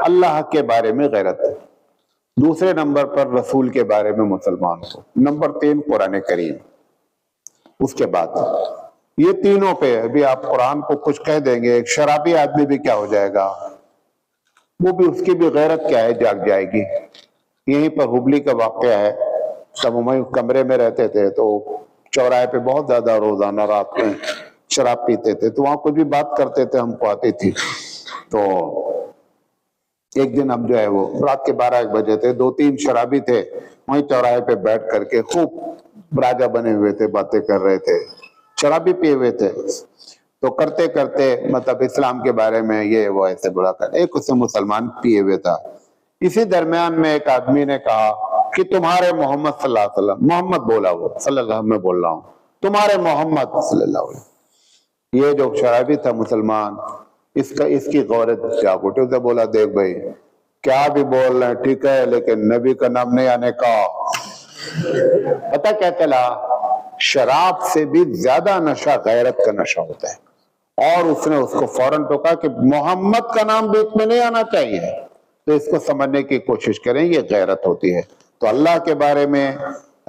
اللہ کے بارے میں غیرت ہے، دوسرے نمبر پر رسول کے بارے میں مسلمان کو، نمبر 3 قرآن کریم، اس کے بعد یہ تینوں پہ ابھی آپ قرآن کو کچھ کہہ دیں گے، ایک شرابی آدمی بھی کیا ہو جائے گا، وہ بھی اس کی بھی غیرت کیا ہے، جاگ جائے گی۔ یہیں پر ہبلی کا واقعہ ہے، سب ہم کمرے میں رہتے تھے تو چوراہے پہ بہت زیادہ روزانہ رات میں شراب پیتے تھے، تو وہاں کچھ بھی بات کرتے تھے ہم کو آتی تھی۔ تو ایک دن ہم جو ہے وہ رات کے 12-1 بجے تھے، 2-3 شرابی تھے وہیں چوراہے پہ بیٹھ کر کے خوب راجا بنے ہوئے تھے، باتیں کر رہے تھے، شرابی پیے ہوئے تھے، تو کرتے کرتے مطلب اسلام کے بارے میں یہ وہ ایسے بڑا کر، ایک اس سے مسلمان پیے ہوئے تھا۔ اسی درمیان میں ایک آدمی نے کہا کہ تمہارے محمد صلی اللہ علیہ وسلم، محمد بولا وہ صلی اللہ علیہ وسلم میں بول رہا ہوں، تمہارے محمد صلی اللہ علیہ وسلم، یہ جو شرابی تھا مسلمان، اس کی غورت جاگ اٹھی، اسے بولا دیکھ بھائی کیا بھی بول رہے ہیں ٹھیک ہے، لیکن نبی کا نام نہیں آنے کا۔ پتہ کیا چلا، شراب سے بھی زیادہ نشہ غیرت کا نشہ ہوتا ہے، اور اس نے اس کو فوراً ٹوکا کہ محمد کا نام بیچ میں نہیں آنا چاہیے، تو اس کو سمجھنے کی کوشش کریں، یہ غیرت ہوتی ہے۔ تو اللہ کے بارے میں،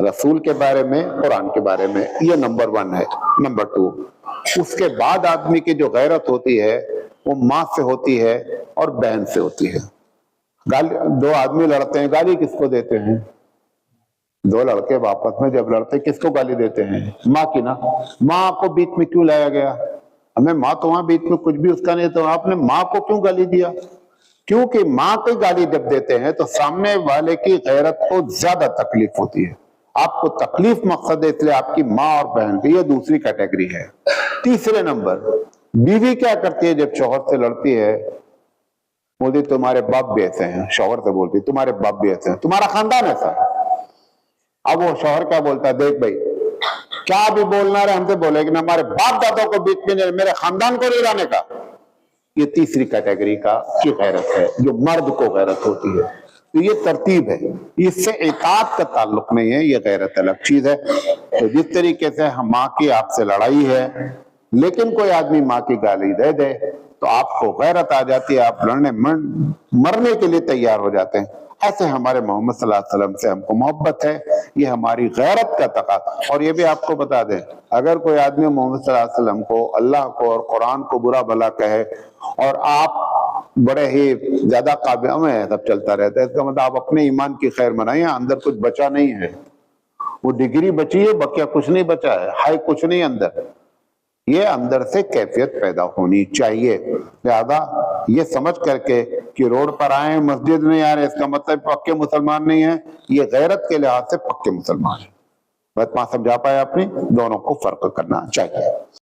رسول کے بارے میں، قرآن کے بارے میں، یہ نمبر 1 ہے۔ نمبر 2، اس کے بعد آدمی کی جو غیرت ہوتی ہے وہ ماں سے ہوتی ہے اور بہن سے ہوتی ہے۔ دو آدمی لڑتے ہیں، گالی کس کو دیتے ہیں؟ 2 لڑکے آپس میں جب لڑتے کس کو گالی دیتے ہیں؟ ماں کی نا۔ ماں کو بیچ میں کیوں لایا گیا؟ ہمیں ماں تو وہاں بیچ میں کچھ بھی اس کا نہیں، تو آپ نے ماں کو کیوں گالی دیا؟ کیونکہ ماں کو گالی جب دیتے ہیں تو سامنے والے کی غیرت کو زیادہ تکلیف ہوتی ہے، آپ کو تکلیف مقصد ہے، اس لیے آپ کی ماں اور بہن کی، یہ دوسری کیٹیگری ہے۔ تیسرے نمبر، بیوی کیا کرتی ہے جب شوہر سے لڑتی ہے؟ بولتی تمہارے باپ بھی ایسے ہیں، شوہر سے بولتی تمہارے باپ بھی ایسے ہیں، تمہارا خاندان ایسا ہے۔ اب وہ شوہر کیا بولتا ہے، دیکھ بھائی کیا بھی بولنا رہے ہم سے بولے کہ ہمارے باپ دادوں کو بیچ میں میرے خاندان کو نہیں لانے کا۔ یہ تیسری کیٹیگری کی غیرت ہے، جو مرد کو غیرت ہوتی ہے۔ تو یہ ترتیب ہے، اس سے اطاعت کا تعلق نہیں ہے، یہ غیرت الگ چیز ہے۔ تو جس طریقے سے ماں کی آپ سے لڑائی ہے، لیکن کوئی آدمی ماں کی گالی دے دے تو آپ کو غیرت آ جاتی ہے، آپ لڑنے مرنے کے لیے تیار ہو جاتے ہیں۔ ایسے ہمارے محمد صلی اللہ علیہ وسلم سے ہم کو محبت ہے، یہ ہماری غیرت کا تقاضا۔ اور یہ بھی آپ کو بتا دیں، اگر کوئی آدمی محمد صلی اللہ علیہ وسلم کو، اللہ کو اور قرآن کو برا بھلا کہے اور آپ بڑے ہی زیادہ قابل میں سب چلتا رہتا ہے، اس کا مطلب آپ اپنے ایمان کی خیر منائیں، اندر کچھ بچا نہیں ہے۔ وہ ڈگری بچی ہے، بقیہ کچھ نہیں بچا ہے، ہائی کچھ نہیں اندر۔ یہ اندر سے کیفیت پیدا ہونی چاہیے۔ لہذا یہ سمجھ کر کے کہ روڈ پر آئے مسجد نہیں آ رہے، اس کا مطلب پکے مسلمان نہیں ہیں، یہ غیرت کے لحاظ سے پکے مسلمان ہیں۔ بات سمجھا پائے اپنی، دونوں کو فرق کرنا چاہیے۔